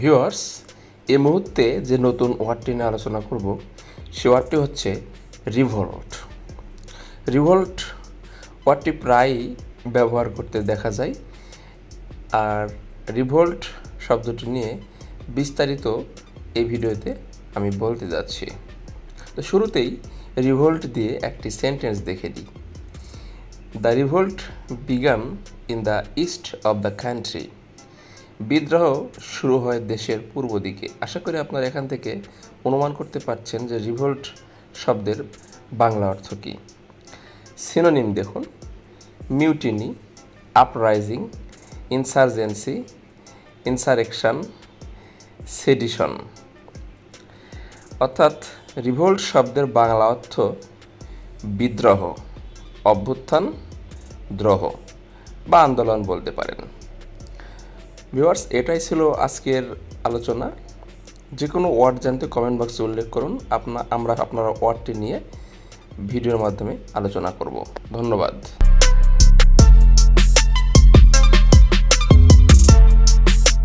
Viewers, এই মুহূর্তে যে নতুন ওয়ার্ডটি নিয়ে আলোচনা করব সে ওয়ার্ডটি হচ্ছে রিভোল্ট। রিভোল্ট ওয়ার্ডটি প্রায়ই ব্যবহার করতে দেখা যায়। আর রিভোল্ট শব্দটি নিয়ে বিস্তারিত এই ভিডিওতে আমি বলতে যাচ্ছি। তো শুরুতেই রিভোল্ট দিয়ে একটি সেন্টেন্স দেখে দিই। The revolt began in the east of the country. বিদ্রোহ শুরু হয় দেশের পূর্ব দিকে। আশা করি আপনারা এখান থেকে অনুমান করতে পারছেন যে রিভোল্ট শব্দের বাংলা অর্থ কী। সিনোনিম দেখুন: mutiny, uprising, insurgency, insurrection, sedition. অর্থাৎ রিভোল্ট শব্দের বাংলা অর্থ বিদ্রোহ, অভ্যুত্থান, দ্রোহ বা আন্দোলন বলতে পারেন। ভিউয়ার্স, এটাই ছিল আজকের আলোচনা। যে কোনো ওয়ার্ড জানতে কমেন্ট বক্সে উল্লেখ করুন, আমরা আপনার ওয়ার্ডটি নিয়ে ভিডিওর মাধ্যমে আলোচনা করব। ধন্যবাদ।